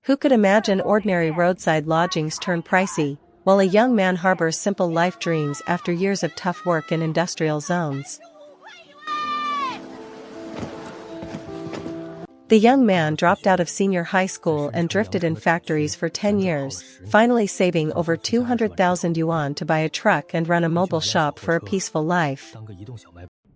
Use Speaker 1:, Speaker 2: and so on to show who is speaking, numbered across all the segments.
Speaker 1: Who could imagine ordinary roadside lodgings turn pricey, while a young man harbors simple life dreams after years of tough work in industrial zones? The young man dropped out of senior high school and drifted in factories for 10 years, finally saving over 200,000 yuan to buy a truck and run a mobile shop for a peaceful life.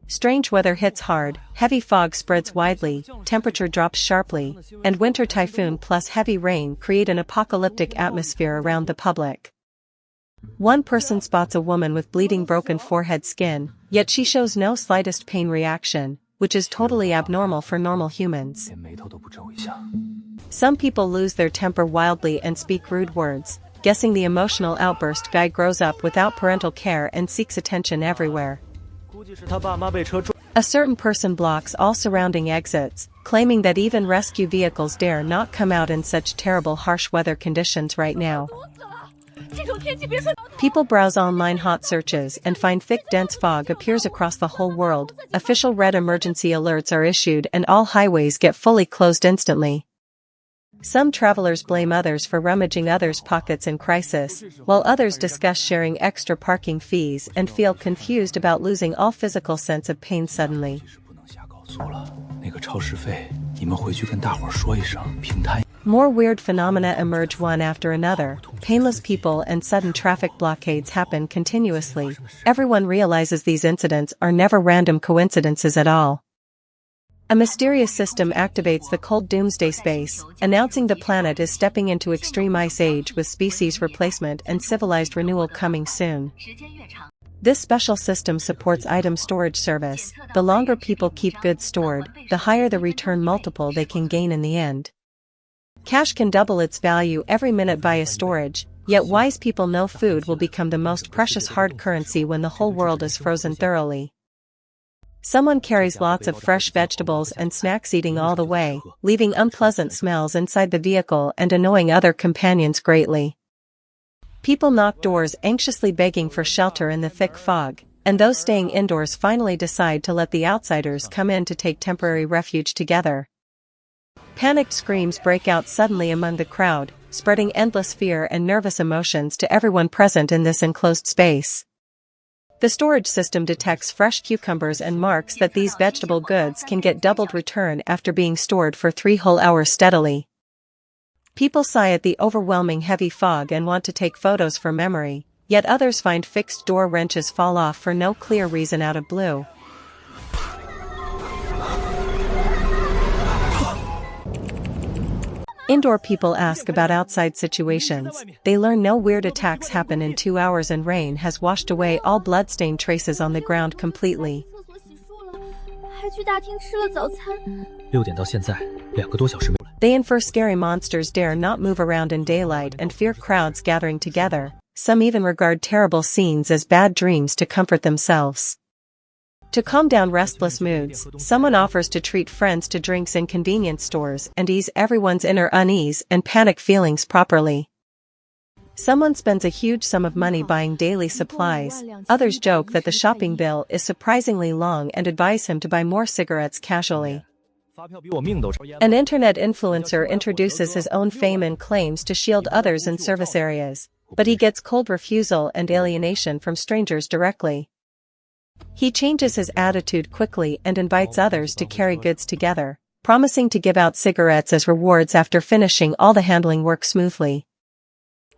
Speaker 1: Strange weather hits hard, heavy fog spreads widely, temperature drops sharply, and winter typhoon plus heavy rain create an apocalyptic atmosphere around the public. One person spots a woman with bleeding broken forehead skin, yet she shows no slightest pain reaction, which is totally abnormal for normal humans. Some people lose their temper wildly and speak rude words, guessing the emotional outburst guy grows up without parental care and seeks attention everywhere. A certain person blocks all surrounding exits, claiming that even rescue vehicles dare not come out in such terrible harsh weather conditions right now. People browse online hot searches and find thick dense fog appears across the whole world, official red emergency alerts are issued and all highways get fully closed instantly. Some travelers blame others for rummaging others' pockets in crisis, while others discuss sharing extra parking fees and feel confused about losing all physical sense of pain suddenly. More weird phenomena emerge one after another. Painless people and sudden traffic blockades happen continuously. Everyone realizes these incidents are never random coincidences at all. A mysterious system activates the cold doomsday space, announcing the planet is stepping into extreme ice age with species replacement and civilized renewal coming soon. This special system supports item storage service. The longer people keep goods stored, the higher the return multiple they can gain in the end. Cash can double its value every minute via storage, yet wise people know food will become the most precious hard currency when the whole world is frozen thoroughly. Someone carries lots of fresh vegetables and snacks eating all the way, leaving unpleasant smells inside the vehicle and annoying other companions greatly. People knock doors anxiously begging for shelter in the thick fog, and those staying indoors finally decide to let the outsiders come in to take temporary refuge together. Panicked screams break out suddenly among the crowd, spreading endless fear and nervous emotions to everyone present in this enclosed space. The storage system detects fresh cucumbers and marks that these vegetable goods can get doubled return after being stored for 3 whole hours steadily. People sigh at the overwhelming heavy fog and want to take photos for memory, yet others find fixed door wrenches fall off for no clear reason out of blue. Indoor people ask about outside situations. They learn no weird attacks happen in 2 hours and rain has washed away all bloodstain traces on the ground completely. They infer scary monsters dare not move around in daylight and fear crowds gathering together. Some even regard terrible scenes as bad dreams to comfort themselves. To calm down restless moods, someone offers to treat friends to drinks in convenience stores and ease everyone's inner unease and panic feelings properly. Someone spends a huge sum of money buying daily supplies. Others joke that the shopping bill is surprisingly long and advise him to buy more cigarettes casually. An internet influencer introduces his own fame and claims to shield others in service areas, but he gets cold refusal and alienation from strangers directly. He changes his attitude quickly and invites others to carry goods together, promising to give out cigarettes as rewards after finishing all the handling work smoothly.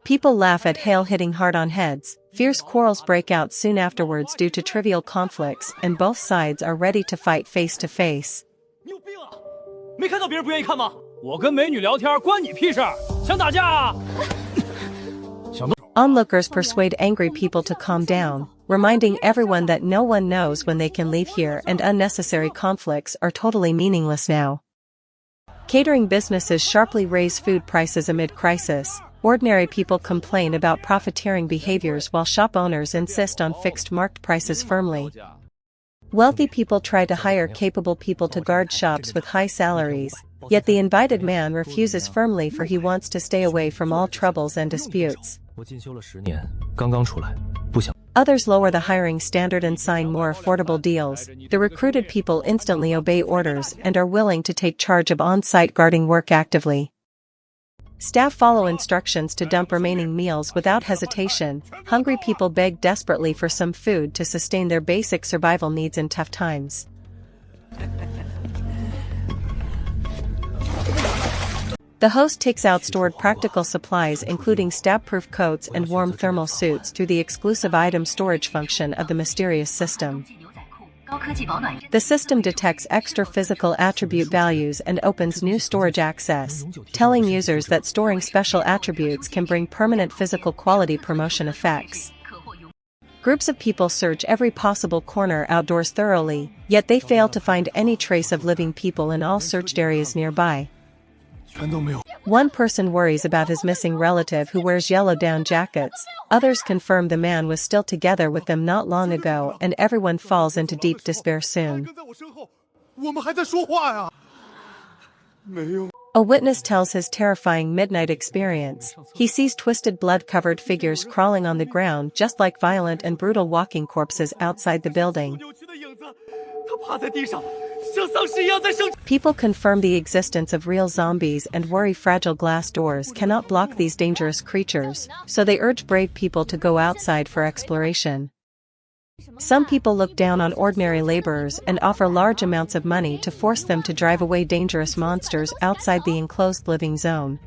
Speaker 1: People laugh at hail hitting hard on heads. Fierce quarrels break out soon afterwards due to trivial conflicts, and both sides are ready to fight face to face. Onlookers persuade angry people to calm down, reminding everyone that no one knows when they can leave here and unnecessary conflicts are totally meaningless now. Catering businesses sharply raise food prices amid crisis. Ordinary people complain about profiteering behaviors while shop owners insist on fixed marked prices firmly. Wealthy people try to hire capable people to guard shops with high salaries, yet the invited man refuses firmly for he wants to stay away from all troubles and disputes. Others lower the hiring standard and sign more affordable deals. The recruited people instantly obey orders and are willing to take charge of on-site guarding work actively. Staff follow instructions to dump remaining meals without hesitation. Hungry people beg desperately for some food to sustain their basic survival needs in tough times. The host takes out stored practical supplies including stab-proof coats and warm thermal suits through the exclusive item storage function of the mysterious system. The system detects extra physical attribute values and opens new storage access, telling users that storing special attributes can bring permanent physical quality promotion effects. Groups of people search every possible corner outdoors thoroughly, yet they fail to find any trace of living people in all searched areas nearby. One person worries about his missing relative who wears yellow down jackets, others confirm the man was still together with them not long ago, and everyone falls into deep despair soon. A witness tells his terrifying midnight experience. He sees twisted blood-covered figures crawling on the ground just like violent and brutal walking corpses outside the building. People confirm the existence of real zombies and worry fragile glass doors cannot block these dangerous creatures, so they urge brave people to go outside for exploration. Some people look down on ordinary laborers and offer large amounts of money to force them to drive away dangerous monsters outside the enclosed living zone.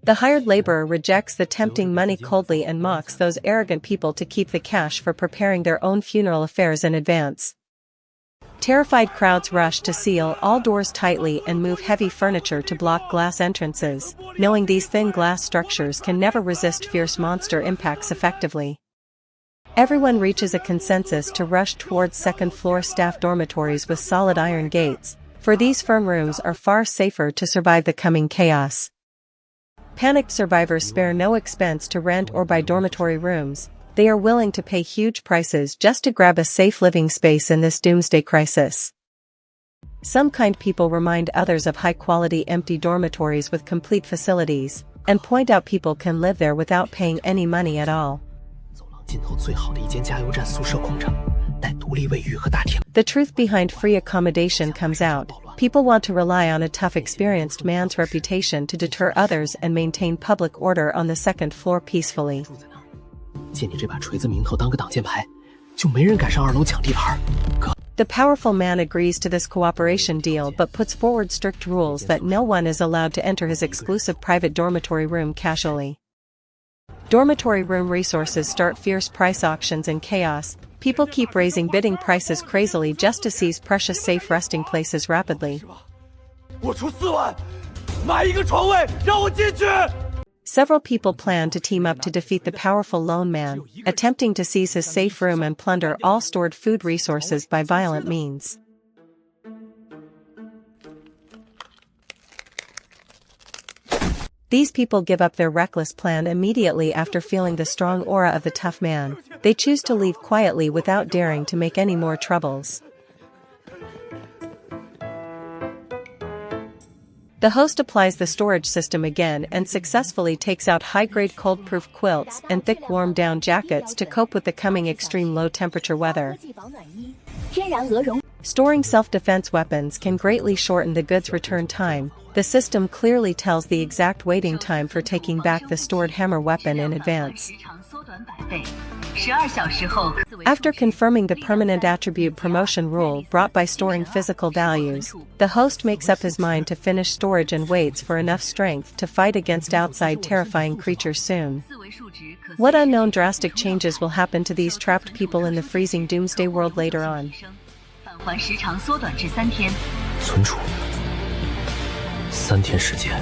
Speaker 1: The hired laborer rejects the tempting money coldly and mocks those arrogant people to keep the cash for preparing their own funeral affairs in advance. Terrified crowds rush to seal all doors tightly and move heavy furniture to block glass entrances, knowing these thin glass structures can never resist fierce monster impacts effectively. Everyone reaches a consensus to rush towards second-floor staff dormitories with solid iron gates, for these firm rooms are far safer to survive the coming chaos. Panicked survivors spare no expense to rent or buy dormitory rooms. They are willing to pay huge prices just to grab a safe living space in this doomsday crisis. Some kind people remind others of high-quality empty dormitories with complete facilities, and point out people can live there without paying any money at all. The truth behind free accommodation comes out. People want to rely on a tough, experienced man's reputation to deter others and maintain public order on the second floor peacefully. The powerful man agrees to this cooperation deal but puts forward strict rules that no one is allowed to enter his exclusive private dormitory room casually. Dormitory room resources start fierce price auctions and chaos. People keep raising bidding prices crazily just to seize precious safe resting places rapidly. Several people plan to team up to defeat the powerful lone man, attempting to seize his safe room and plunder all stored food resources by violent means. These people give up their reckless plan immediately after feeling the strong aura of the tough man. They choose to leave quietly without daring to make any more troubles. The host applies the storage system again and successfully takes out high-grade cold-proof quilts and thick warm-down jackets to cope with the coming extreme low-temperature weather. Storing self-defense weapons can greatly shorten the goods' return time. The system clearly tells the exact waiting time for taking back the stored hammer weapon in advance. After confirming the permanent attribute promotion rule brought by storing physical values, the host makes up his mind to finish storage and waits for enough strength to fight against outside terrifying creatures soon. What unknown drastic changes will happen to these trapped people in the freezing doomsday world later on?
Speaker 2: 存储3天时间。